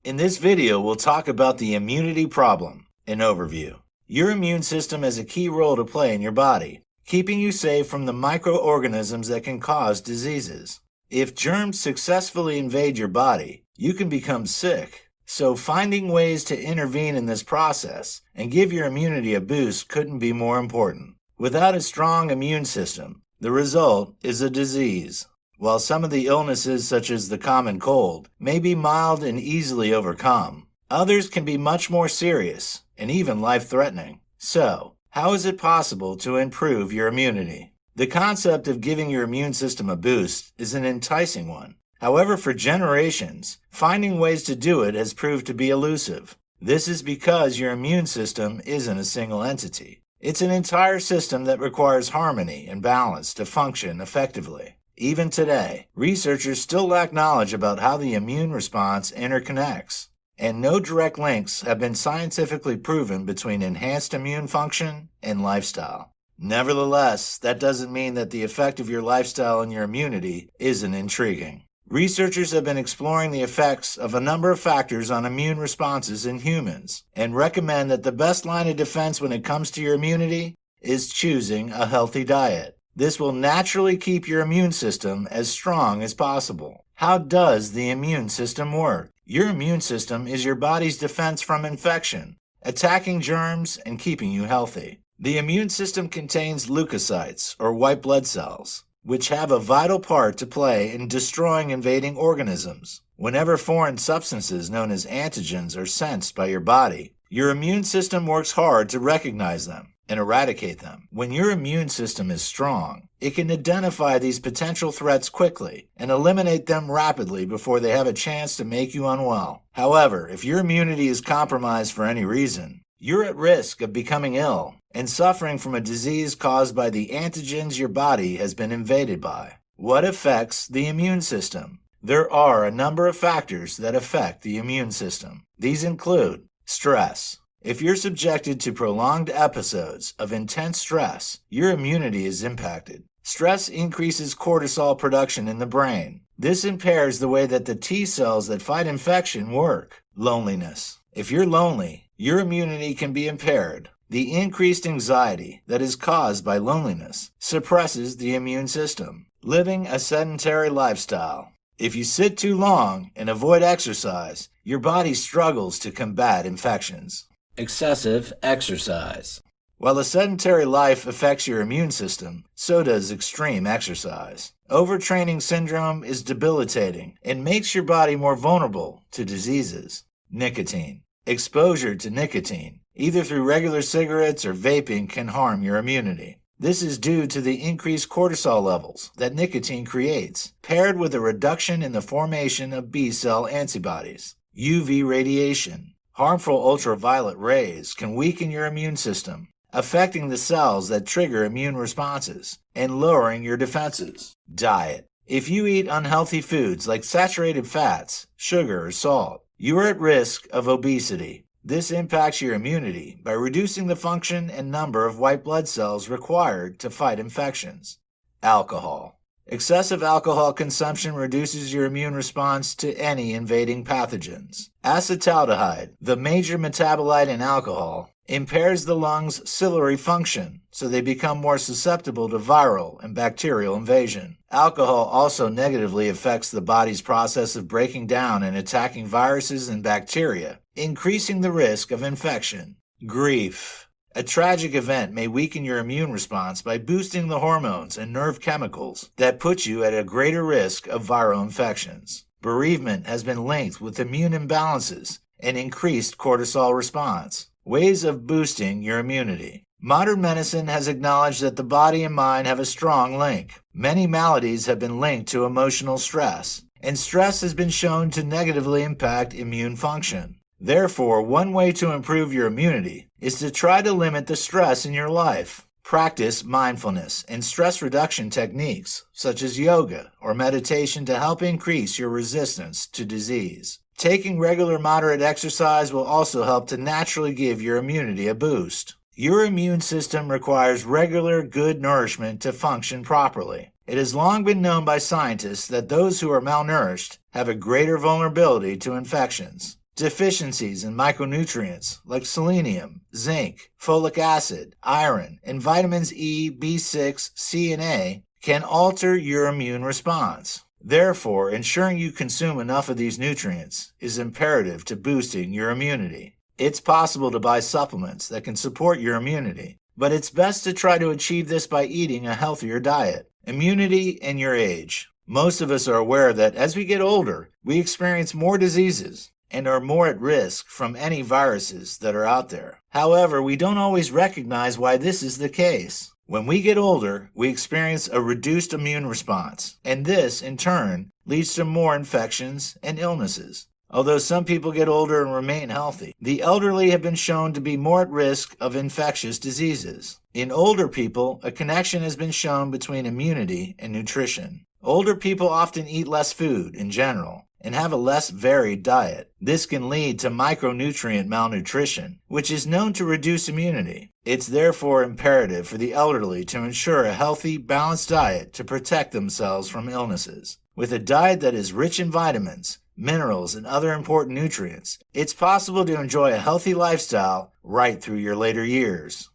In this video, we'll talk about the immunity problem, an overview. Your immune system has a key role to play in your body, keeping you safe from the microorganisms that can cause diseases. If germs successfully invade your body, you can become sick. So finding ways to intervene in this process and give your immunity a boost couldn't be more important. Without a strong immune system, the result is a disease. While some of the illnesses, such as the common cold, may be mild and easily overcome, others can be much more serious and even life-threatening. So, how is it possible to improve your immunity? The concept of giving your immune system a boost is an enticing one. However, for generations, finding ways to do it has proved to be elusive. This is because your immune system isn't a single entity. It's an entire system that requires harmony and balance to function effectively. Even today, researchers still lack knowledge about how the immune response interconnects, and no direct links have been scientifically proven between enhanced immune function and lifestyle. Nevertheless, that doesn't mean that the effect of your lifestyle on your immunity isn't intriguing. Researchers have been exploring the effects of a number of factors on immune responses in humans, and recommend that the best line of defense when it comes to your immunity is choosing a healthy diet. This will naturally keep your immune system as strong as possible. How does the immune system work? Your immune system is your body's defense from infection, attacking germs and keeping you healthy. The immune system contains leukocytes, or white blood cells, which have a vital part to play in destroying invading organisms. Whenever foreign substances known as antigens are sensed by your body, your immune system works hard to recognize them and eradicate them. When your immune system is strong, it can identify these potential threats quickly and eliminate them rapidly before they have a chance to make you unwell. However, if your immunity is compromised for any reason, you're at risk of becoming ill and suffering from a disease caused by the antigens your body has been invaded by. What affects the immune system? There are a number of factors that affect the immune system. These include stress. If you're subjected to prolonged episodes of intense stress, your immunity is impacted. Stress increases cortisol production in the brain. This impairs the way that the T cells that fight infection work. Loneliness. If you're lonely, your immunity can be impaired. The increased anxiety that is caused by loneliness suppresses the immune system. Living a sedentary lifestyle. If you sit too long and avoid exercise, your body struggles to combat infections. Excessive exercise. While a sedentary life affects your immune system, so does extreme exercise. Overtraining syndrome is debilitating and makes your body more vulnerable to diseases. Nicotine. Exposure to nicotine, either through regular cigarettes or vaping, can harm your immunity. This is due to the increased cortisol levels that nicotine creates, paired with a reduction in the formation of B-cell antibodies. UV radiation. Harmful ultraviolet rays can weaken your immune system, affecting the cells that trigger immune responses and lowering your defenses. Diet. If you eat unhealthy foods like saturated fats, sugar, or salt, you are at risk of obesity. This impacts your immunity by reducing the function and number of white blood cells required to fight infections. Alcohol. Excessive alcohol consumption reduces your immune response to any invading pathogens. Acetaldehyde, the major metabolite in alcohol, impairs the lungs' ciliary function, so they become more susceptible to viral and bacterial invasion. Alcohol also negatively affects the body's process of breaking down and attacking viruses and bacteria, increasing the risk of infection. Grief. A tragic event may weaken your immune response by boosting the hormones and nerve chemicals that put you at a greater risk of viral infections. Bereavement has been linked with immune imbalances and increased cortisol response. Ways of boosting your immunity. Modern medicine has acknowledged that the body and mind have a strong link. Many maladies have been linked to emotional stress, and stress has been shown to negatively impact immune function. Therefore, one way to improve your immunity is to try to limit the stress in your life. Practice mindfulness and stress reduction techniques, such as yoga or meditation, to help increase your resistance to disease. Taking regular moderate exercise will also help to naturally give your immunity a boost. Your immune system requires regular, good nourishment to function properly. It has long been known by scientists that those who are malnourished have a greater vulnerability to infections. Deficiencies in micronutrients like selenium, zinc, folic acid, iron, and vitamins E, B6, C, and A can alter your immune response. Therefore, ensuring you consume enough of these nutrients is imperative to boosting your immunity. It's possible to buy supplements that can support your immunity, but it's best to try to achieve this by eating a healthier diet. Immunity and your age. Most of us are aware that as we get older, we experience more diseases and are more at risk from any viruses that are out there. However, we don't always recognize why this is the case. When we get older, we experience a reduced immune response, and this, in turn, leads to more infections and illnesses. Although some people get older and remain healthy, the elderly have been shown to be more at risk of infectious diseases. In older people, a connection has been shown between immunity and nutrition. Older people often eat less food in general and have a less varied diet. This can lead to micronutrient malnutrition, which is known to reduce immunity. It's therefore imperative for the elderly to ensure a healthy, balanced diet to protect themselves from illnesses. With a diet that is rich in vitamins, minerals, and other important nutrients, it's possible to enjoy a healthy lifestyle right through your later years.